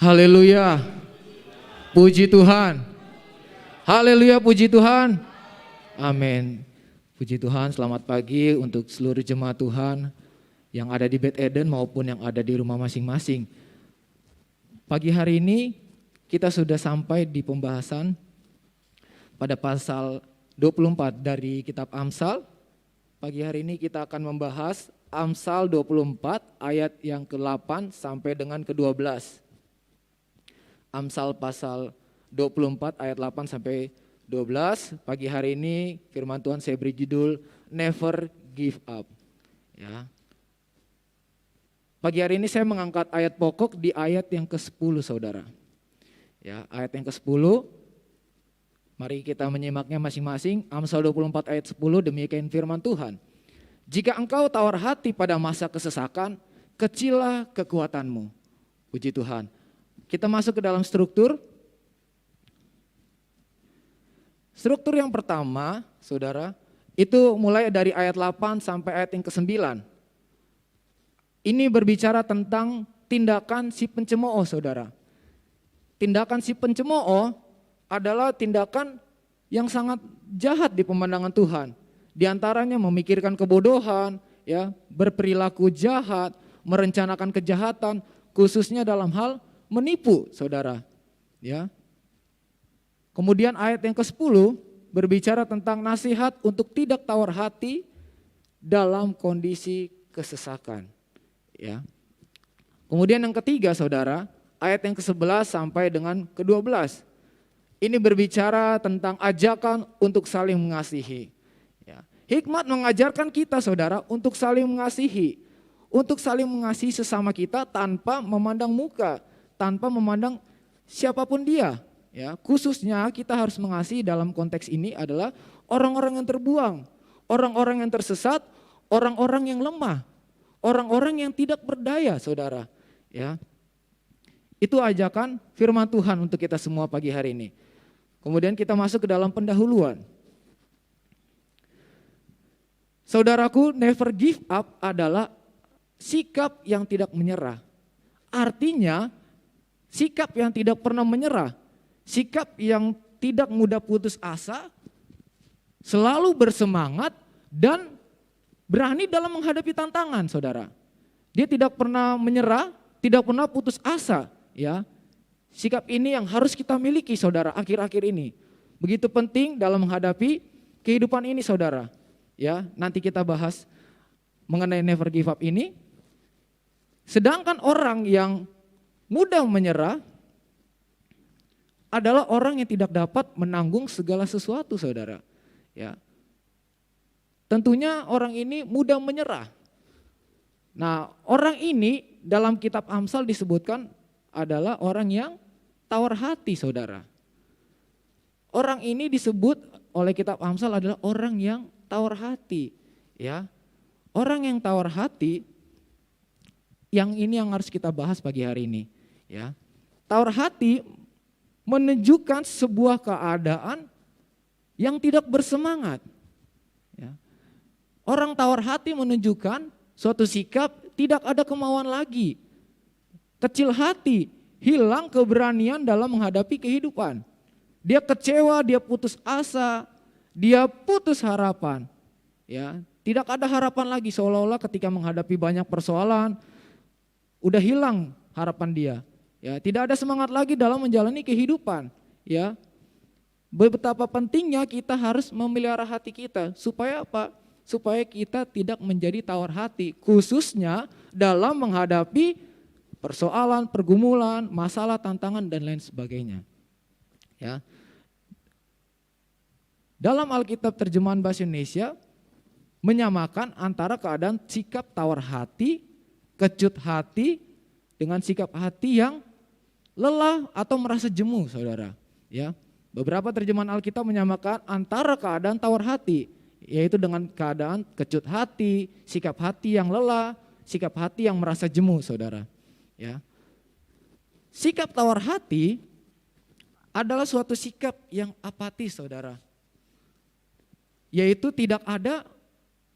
Haleluya. Puji Tuhan. Haleluya, puji Tuhan. Amin. Puji Tuhan, selamat pagi untuk seluruh jemaat Tuhan yang ada di Beth Eden maupun yang ada di rumah masing-masing. Pagi hari ini kita sudah sampai di pembahasan pada pasal 24 dari kitab Amsal. Pagi hari ini kita akan membahas Amsal 24 ayat yang ke-8 sampai dengan ke-12. Amsal pasal 24 ayat 8 sampai 12. Pagi hari ini firman Tuhan saya beri judul Never Give Up. Ya. Pagi hari ini saya mengangkat ayat pokok di ayat yang ke-10 saudara. Ya, ayat yang ke-10. Mari kita menyimaknya masing-masing. Amsal 24 ayat 10 demikian firman Tuhan. Jika engkau tawar hati pada masa kesesakan, kecillah kekuatanmu. Puji Tuhan. Kita masuk ke dalam struktur. Struktur yang pertama, saudara, itu mulai dari ayat 8 sampai ayat yang ke-9. Ini berbicara tentang tindakan si pencemooh, saudara. Tindakan si pencemooh adalah tindakan yang sangat jahat di pemandangan Tuhan. Di antaranya memikirkan kebodohan, ya, berperilaku jahat, merencanakan kejahatan, khususnya dalam hal menipu, saudara. Ya. Kemudian ayat yang ke-10 berbicara tentang nasihat untuk tidak tawar hati dalam kondisi kesesakan. Ya. Kemudian yang ketiga, saudara, ayat yang ke-11 sampai dengan ke-12. Ini berbicara tentang ajakan untuk saling mengasihi. Ya. Hikmat mengajarkan kita, saudara, untuk saling mengasihi. Untuk saling mengasihi sesama kita tanpa memandang muka, tanpa memandang siapapun dia. Ya, khususnya kita harus mengasihi dalam konteks ini adalah orang-orang yang terbuang, orang-orang yang tersesat, orang-orang yang lemah, orang-orang yang tidak berdaya, saudara. Ya, itu ajakan firman Tuhan untuk kita semua pagi hari ini. Kemudian kita masuk ke dalam pendahuluan. Saudaraku, never give up adalah sikap yang tidak menyerah. Artinya, sikap yang tidak pernah menyerah, sikap yang tidak mudah putus asa, selalu bersemangat dan berani dalam menghadapi tantangan, saudara. Dia tidak pernah menyerah, tidak pernah putus asa, ya. Sikap ini yang harus kita miliki, saudara, akhir-akhir ini. Begitu penting dalam menghadapi kehidupan ini, saudara. Ya, nanti kita bahas mengenai never give up ini. Sedangkan orang yang mudah menyerah adalah orang yang tidak dapat menanggung segala sesuatu, saudara. Ya. Tentunya orang ini mudah menyerah. Nah, orang ini dalam kitab Amsal disebutkan adalah orang yang tawar hati, saudara. Orang ini disebut oleh kitab Amsal adalah orang yang tawar hati. Ya. Orang yang tawar hati, yang ini yang harus kita bahas pagi hari ini. Ya. Tawar hati menunjukkan sebuah keadaan yang tidak bersemangat. Ya. Orang tawar hati menunjukkan suatu sikap tidak ada kemauan lagi. Kecil hati, hilang keberanian dalam menghadapi kehidupan. Dia kecewa, dia putus asa, dia putus harapan. Ya, tidak ada harapan lagi, seolah-olah ketika menghadapi banyak persoalan, udah hilang harapan dia. Ya, tidak ada semangat lagi dalam menjalani kehidupan. Ya, betapa pentingnya kita harus memelihara hati kita. Supaya apa? Supaya kita tidak menjadi tawar hati. Khususnya dalam menghadapi persoalan, pergumulan, masalah, tantangan, dan lain sebagainya. Ya. Dalam Alkitab terjemahan bahasa Indonesia, menyamakan antara keadaan sikap tawar hati, kecut hati, dengan sikap hati yang lelah atau merasa jemu, saudara. Ya, beberapa terjemahan Alkitab menyamakan antara keadaan tawar hati, yaitu dengan keadaan kecut hati, sikap hati yang lelah, sikap hati yang merasa jemu, saudara. Ya, sikap tawar hati adalah suatu sikap yang apatis, saudara. Yaitu tidak ada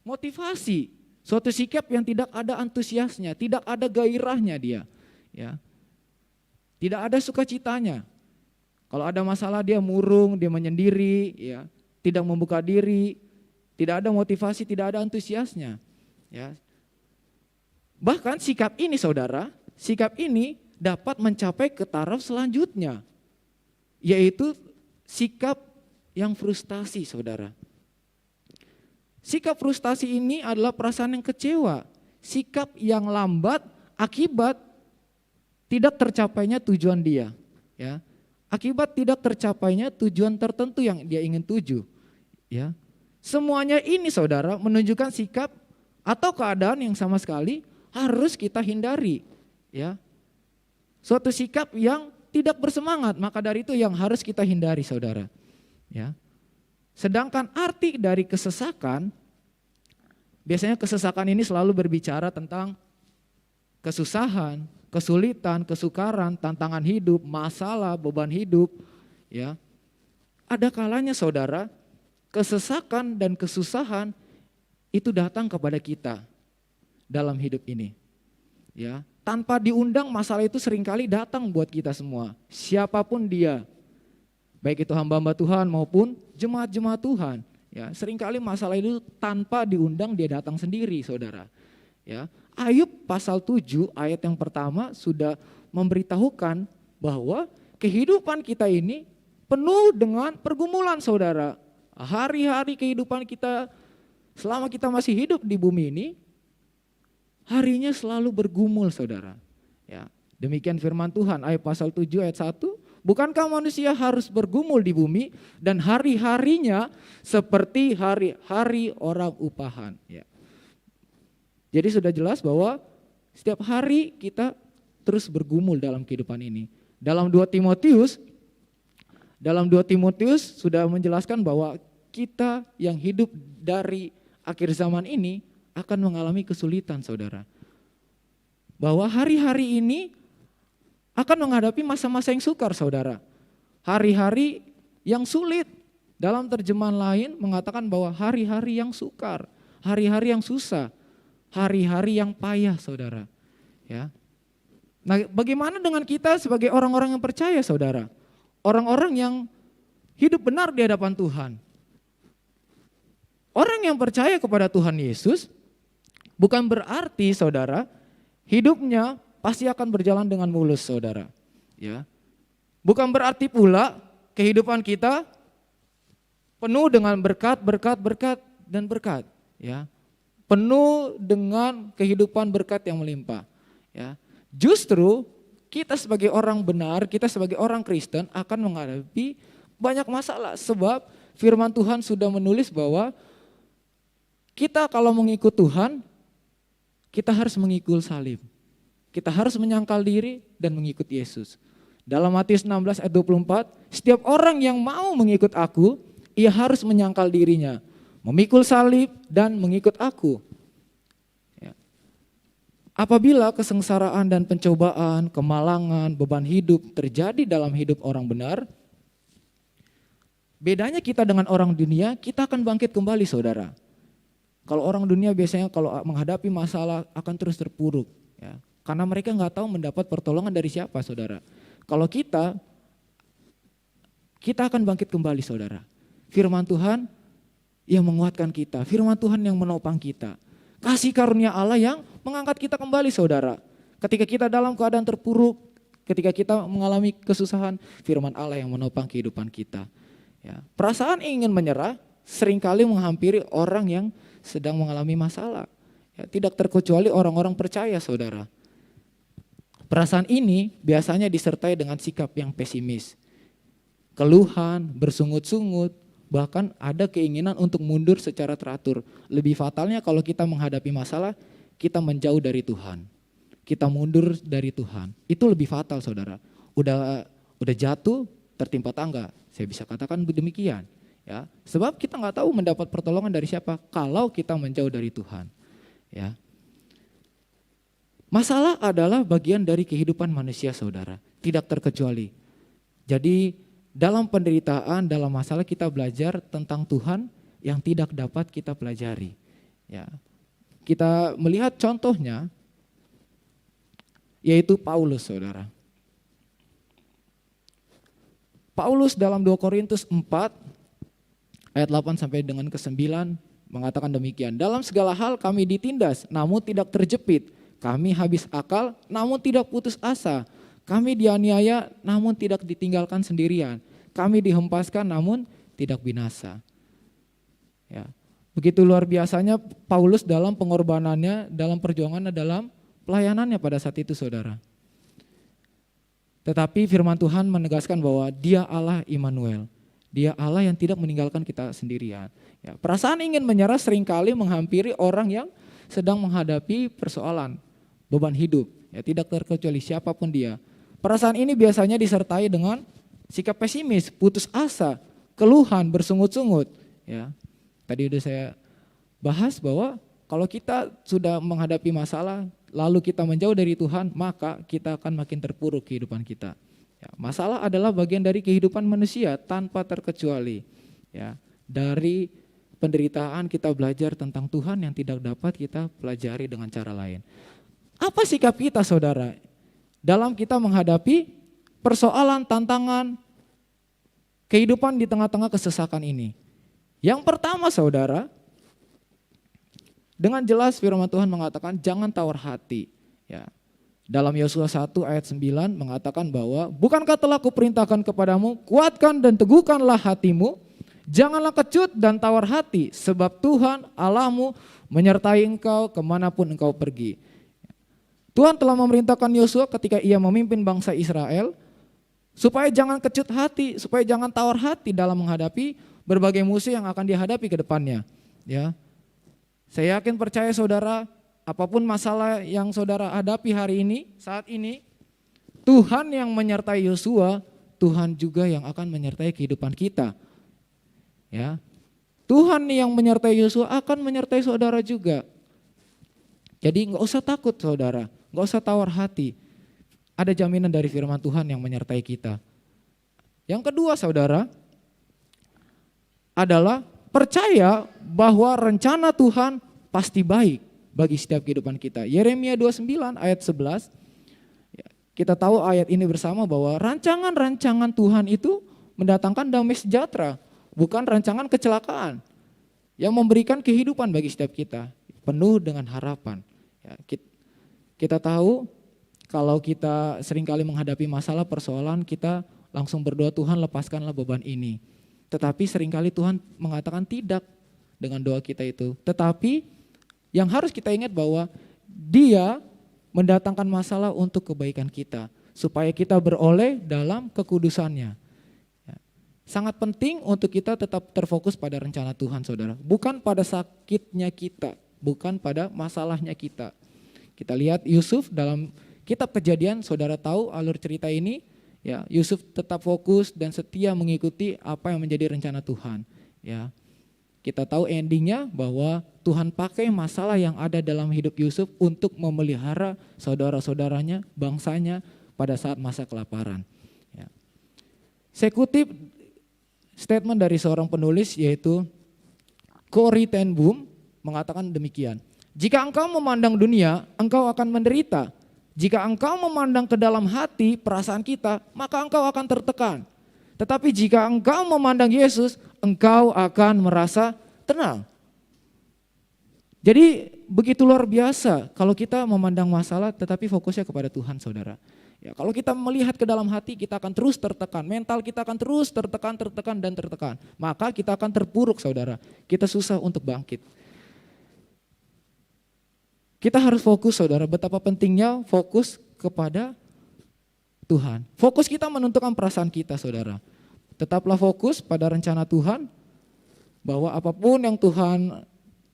motivasi, suatu sikap yang tidak ada antusiasnya, tidak ada gairahnya dia. Ya. Tidak ada sukacitanya. Kalau ada masalah dia murung, dia menyendiri, ya, tidak membuka diri, tidak ada motivasi, tidak ada antusiasnya. Ya. Bahkan sikap ini saudara, sikap ini dapat mencapai ke taraf selanjutnya, yaitu sikap yang frustasi saudara. Sikap frustasi ini adalah perasaan yang kecewa, sikap yang lambat akibat tidak tercapainya tujuan dia. Ya. Akibat tidak tercapainya tujuan tertentu yang dia ingin tuju. Ya. Semuanya ini saudara menunjukkan sikap atau keadaan yang sama sekali harus kita hindari. Ya. Suatu sikap yang tidak bersemangat, maka dari itu yang harus kita hindari saudara. Ya. Sedangkan arti dari kesesakan, biasanya kesesakan ini selalu berbicara tentang kesusahan, kesulitan, kesukaran, tantangan hidup, masalah, beban hidup. Ya. Ada kalanya saudara, kesesakan dan kesusahan itu datang kepada kita dalam hidup ini. Ya. Tanpa diundang masalah itu seringkali datang buat kita semua, siapapun dia. Baik itu hamba-hamba Tuhan maupun jemaat-jemaat Tuhan. Ya, seringkali masalah itu tanpa diundang dia datang sendiri saudara. Ya. Ayub pasal 7 ayat yang pertama sudah memberitahukan bahwa kehidupan kita ini penuh dengan pergumulan saudara. Hari-hari kehidupan kita selama kita masih hidup di bumi ini, harinya selalu bergumul saudara. Ya, demikian firman Tuhan Ayub pasal 7 ayat 1. Bukankah manusia harus bergumul di bumi dan hari-harinya seperti hari-hari orang upahan. Ya. Jadi sudah jelas bahwa setiap hari kita terus bergumul dalam kehidupan ini. Dalam 2 Timotius sudah menjelaskan bahwa kita yang hidup dari akhir zaman ini akan mengalami kesulitan saudara. Bahwa hari-hari ini akan menghadapi masa-masa yang sukar saudara. Hari-hari yang sulit. Dalam terjemahan lain mengatakan bahwa hari-hari yang sukar, hari-hari yang susah, hari-hari yang payah saudara. Ya. Nah, bagaimana dengan kita sebagai orang-orang yang percaya saudara? Orang-orang yang hidup benar di hadapan Tuhan. Orang yang percaya kepada Tuhan Yesus bukan berarti saudara hidupnya pasti akan berjalan dengan mulus saudara. Ya. Bukan berarti pula kehidupan kita penuh dengan berkat dan berkat. Ya. Penuh dengan kehidupan berkat yang melimpah. Ya. Justru kita sebagai orang benar, kita sebagai orang Kristen akan menghadapi banyak masalah. Sebab firman Tuhan sudah menulis bahwa kita kalau mengikut Tuhan, kita harus mengikul salib. Kita harus menyangkal diri dan mengikut Yesus. Dalam Matius 16 ayat 24, setiap orang yang mau mengikut aku, ia harus menyangkal dirinya, memikul salib dan mengikut aku. Ya. Apabila kesengsaraan dan pencobaan, kemalangan, beban hidup terjadi dalam hidup orang benar, bedanya kita dengan orang dunia, kita akan bangkit kembali saudara. Kalau orang dunia biasanya kalau menghadapi masalah akan terus terpuruk. Ya. Karena mereka nggak tahu mendapat pertolongan dari siapa saudara. Kalau kita akan bangkit kembali saudara. Firman Tuhan yang menguatkan kita, firman Tuhan yang menopang kita. Kasih karunia Allah yang mengangkat kita kembali saudara. Ketika kita dalam keadaan terpuruk, ketika kita mengalami kesusahan, firman Allah yang menopang kehidupan kita. Ya. Perasaan ingin menyerah seringkali menghampiri orang yang sedang mengalami masalah. Ya, tidak terkecuali orang-orang percaya saudara. Perasaan ini biasanya disertai dengan sikap yang pesimis. Keluhan, bersungut-sungut, bahkan ada keinginan untuk mundur secara teratur. Lebih fatalnya kalau kita menghadapi masalah, kita menjauh dari Tuhan. Kita mundur dari Tuhan. Itu lebih fatal saudara. Udah jatuh, tertimpa tangga. Saya bisa katakan demikian. Ya, sebab kita nggak tahu mendapat pertolongan dari siapa kalau kita menjauh dari Tuhan. Ya. Masalah adalah bagian dari kehidupan manusia saudara, tidak terkecuali. Jadi dalam penderitaan, dalam masalah kita belajar tentang Tuhan yang tidak dapat kita pelajari. Ya. Kita melihat contohnya yaitu Paulus saudara. Paulus dalam 2 Korintus 4 ayat 8 sampai dengan ke-9 mengatakan demikian. Dalam segala hal kami ditindas namun tidak terjepit. Kami habis akal namun tidak putus asa. Kami dianiaya namun tidak ditinggalkan sendirian. Kami dihempaskan namun tidak binasa. Ya. Begitu luar biasanya Paulus dalam pengorbanannya, dalam perjuangannya, dalam pelayanannya pada saat itu saudara. Tetapi firman Tuhan menegaskan bahwa Dia Allah Immanuel. Dia Allah yang tidak meninggalkan kita sendirian. Ya, perasaan ingin menyerah seringkali menghampiri orang yang sedang menghadapi persoalan, beban hidup. Ya, tidak terkecuali siapapun dia. Perasaan ini biasanya disertai dengan sikap pesimis, putus asa, keluhan, bersungut-sungut. Ya, tadi udah saya bahas bahwa kalau kita sudah menghadapi masalah, lalu kita menjauh dari Tuhan, maka kita akan makin terpuruk kehidupan kita. Ya, masalah adalah bagian dari kehidupan manusia tanpa terkecuali. Ya, dari penderitaan kita belajar tentang Tuhan yang tidak dapat kita pelajari dengan cara lain. Apa sikap kita saudara dalam kita menghadapi persoalan, tantangan, kehidupan di tengah-tengah kesesakan ini? Yang pertama saudara, dengan jelas firman Tuhan mengatakan jangan tawar hati. Ya. Dalam Yosua 1 ayat 9 mengatakan bahwa bukankah telah kuperintahkan kepadamu, kuatkan dan teguhkanlah hatimu, janganlah kecut dan tawar hati, sebab Tuhan Allahmu menyertai engkau kemanapun engkau pergi. Tuhan telah memerintahkan Yosua ketika ia memimpin bangsa Israel, supaya jangan kecut hati, supaya jangan tawar hati dalam menghadapi berbagai musuh yang akan dihadapi ke depannya. Ya. Saya yakin percaya saudara, apapun masalah yang saudara hadapi hari ini, saat ini, Tuhan yang menyertai Yosua, Tuhan juga yang akan menyertai kehidupan kita. Ya, Tuhan yang menyertai Yosua akan menyertai saudara juga. Jadi nggak usah takut saudara, nggak usah tawar hati. Ada jaminan dari firman Tuhan yang menyertai kita. Yang kedua saudara, adalah percaya bahwa rencana Tuhan pasti baik bagi setiap kehidupan kita. Yeremia 29 ayat 11, kita tahu ayat ini bersama bahwa rancangan-rancangan Tuhan itu mendatangkan damai sejahtera, bukan rancangan kecelakaan yang memberikan kehidupan bagi setiap kita, penuh dengan harapan. Ya, kita tahu kalau kita seringkali menghadapi masalah persoalan, kita langsung berdoa, Tuhan lepaskanlah beban ini. Tetapi seringkali Tuhan mengatakan tidak dengan doa kita itu. Tetapi yang harus kita ingat bahwa Dia mendatangkan masalah untuk kebaikan kita, supaya kita beroleh dalam kekudusannya. Ya. Sangat penting untuk kita tetap terfokus pada rencana Tuhan saudara. Bukan pada sakitnya kita, bukan pada masalahnya kita. Kita lihat Yusuf dalam kitab Kejadian, saudara tahu alur cerita ini. Ya, Yusuf tetap fokus dan setia mengikuti apa yang menjadi rencana Tuhan. Ya, kita tahu endingnya bahwa Tuhan pakai masalah yang ada dalam hidup Yusuf untuk memelihara saudara-saudaranya, bangsanya pada saat masa kelaparan. Ya. Saya kutip statement dari seorang penulis yaitu Corrie ten Boom mengatakan demikian. Jika engkau memandang dunia, engkau akan menderita. Jika engkau memandang ke dalam hati perasaan kita, maka engkau akan tertekan. Tetapi jika engkau memandang Yesus, engkau akan merasa tenang. Jadi begitu luar biasa kalau kita memandang masalah tetapi fokusnya kepada Tuhan saudara. Ya, kalau kita melihat ke dalam hati kita akan terus tertekan, mental kita akan terus tertekan. Maka kita akan terpuruk saudara, kita susah untuk bangkit. Kita harus fokus saudara, betapa pentingnya fokus kepada Tuhan. Fokus kita menentukan perasaan kita saudara. Tetaplah fokus pada rencana Tuhan, bahwa apapun yang Tuhan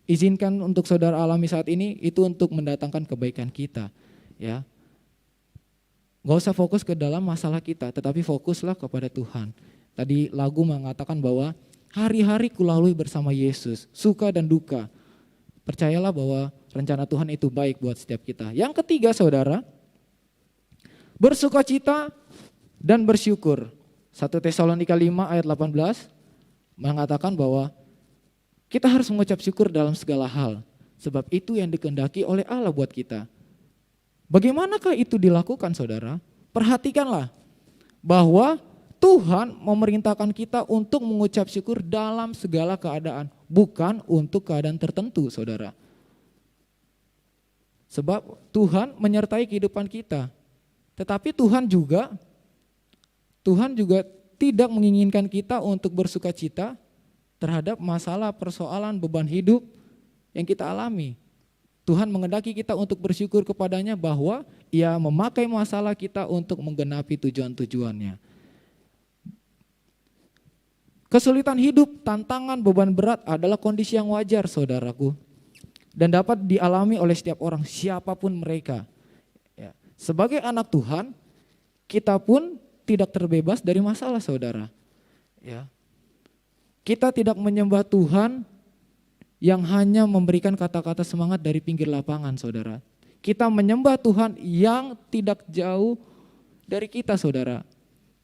izinkan untuk saudara alami saat ini, itu untuk mendatangkan kebaikan kita. Ya, gak usah fokus ke dalam masalah kita, tetapi fokuslah kepada Tuhan. Tadi lagu mengatakan bahwa hari-hari kulalui bersama Yesus, suka dan duka. Percayalah bahwa rencana Tuhan itu baik buat setiap kita. Yang ketiga saudara, bersukacita dan bersyukur. 1 Tesalonika 5 ayat 18 mengatakan bahwa kita harus mengucap syukur dalam segala hal. Sebab itu yang dikehendaki oleh Allah buat kita. Bagaimanakah itu dilakukan saudara? Perhatikanlah bahwa Tuhan memerintahkan kita untuk mengucap syukur dalam segala keadaan, bukan untuk keadaan tertentu, saudara. Sebab Tuhan menyertai kehidupan kita. Tetapi Tuhan juga tidak menginginkan kita untuk bersuka cita terhadap masalah, persoalan, beban hidup yang kita alami. Tuhan menghendaki kita untuk bersyukur kepadanya bahwa Ia memakai masalah kita untuk menggenapi tujuan-tujuannya. Kesulitan hidup, tantangan, beban berat adalah kondisi yang wajar, saudaraku, dan dapat dialami oleh setiap orang, siapapun mereka. Ya. Sebagai anak Tuhan, kita pun tidak terbebas dari masalah, saudara. Ya. Kita tidak menyembah Tuhan yang hanya memberikan kata-kata semangat dari pinggir lapangan, saudara. Kita menyembah Tuhan yang tidak jauh dari kita, saudara.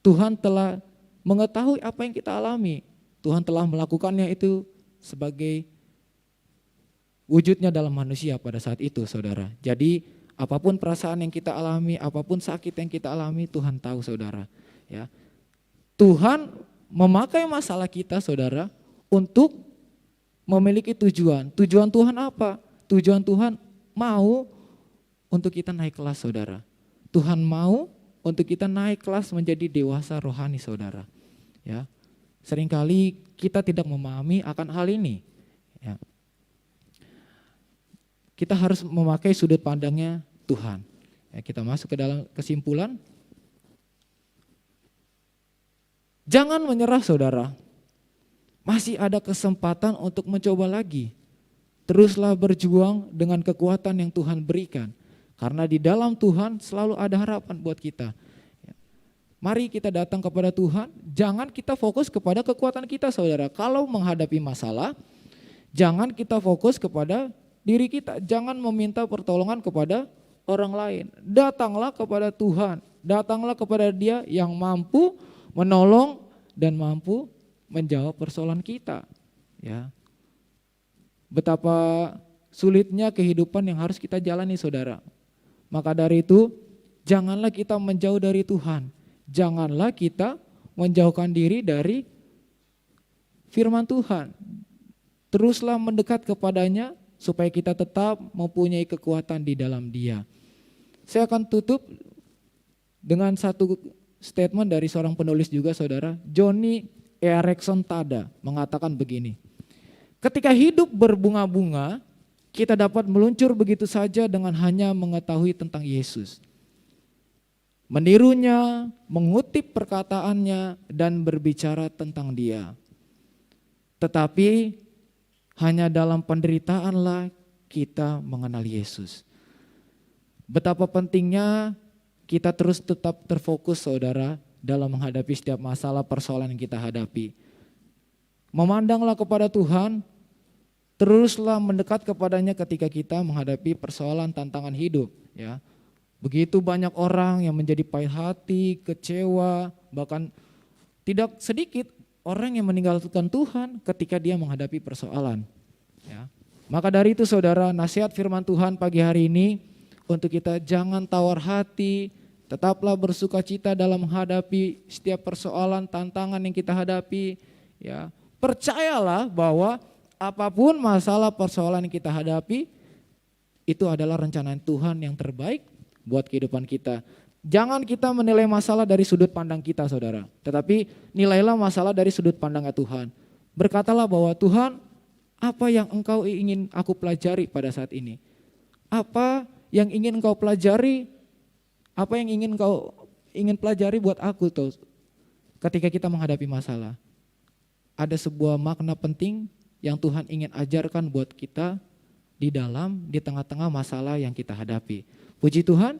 Tuhan telah mengetahui apa yang kita alami. Tuhan telah melakukannya itu sebagai wujudnya dalam manusia pada saat itu, saudara. Jadi apapun perasaan yang kita alami, apapun sakit yang kita alami, Tuhan tahu, saudara. Ya. Tuhan memakai masalah kita, saudara, untuk memiliki tujuan. Tujuan Tuhan apa? Tujuan Tuhan mau untuk kita naik kelas, saudara. Tuhan mau untuk kita naik kelas menjadi dewasa rohani, saudara. Ya, seringkali kita tidak memahami akan hal ini. Ya. Kita harus memakai sudut pandangnya Tuhan. Ya, kita masuk ke dalam kesimpulan. Jangan menyerah, saudara. Masih ada kesempatan untuk mencoba lagi. Teruslah berjuang dengan kekuatan yang Tuhan berikan. Karena di dalam Tuhan selalu ada harapan buat kita. Mari kita datang kepada Tuhan, jangan kita fokus kepada kekuatan kita, saudara. Kalau menghadapi masalah, jangan kita fokus kepada diri kita. Jangan meminta pertolongan kepada orang lain. Datanglah kepada Tuhan, datanglah kepada Dia yang mampu menolong dan mampu menjawab persoalan kita. Ya. Betapa sulitnya kehidupan yang harus kita jalani, saudara. Maka dari itu, janganlah kita menjauh dari Tuhan. Janganlah kita menjauhkan diri dari firman Tuhan. Teruslah mendekat kepadanya supaya kita tetap mempunyai kekuatan di dalam Dia. Saya akan tutup dengan satu statement dari seorang penulis juga, saudara. Johnny Erickson Tada mengatakan begini. Ketika hidup berbunga-bunga, kita dapat meluncur begitu saja dengan hanya mengetahui tentang Yesus. Menirunya, mengutip perkataannya, dan berbicara tentang Dia. Tetapi hanya dalam penderitaanlah kita mengenal Yesus. Betapa pentingnya kita terus tetap terfokus, saudara, dalam menghadapi setiap masalah persoalan yang kita hadapi. Memandanglah kepada Tuhan, teruslah mendekat kepadanya ketika kita menghadapi persoalan tantangan hidup. Ya. Begitu banyak orang yang menjadi pahit hati, kecewa, bahkan tidak sedikit orang yang meninggalkan Tuhan ketika dia menghadapi persoalan. Ya. Maka dari itu, saudara, nasihat firman Tuhan pagi hari ini untuk kita, jangan tawar hati, tetaplah bersuka cita dalam menghadapi setiap persoalan, tantangan yang kita hadapi. Ya. Percayalah bahwa apapun masalah persoalan yang kita hadapi, itu adalah rencana Tuhan yang terbaik buat kehidupan kita. Jangan kita menilai masalah dari sudut pandang kita, saudara. Tetapi nilailah masalah dari sudut pandangnya Tuhan. Berkatalah bahwa Tuhan, apa yang Engkau ingin aku pelajari pada saat ini? Apa yang ingin Engkau pelajari? Apa yang ingin pelajari buat aku tuh ketika kita menghadapi masalah? Ada sebuah makna penting yang Tuhan ingin ajarkan buat kita di tengah-tengah masalah yang kita hadapi. Puji Tuhan.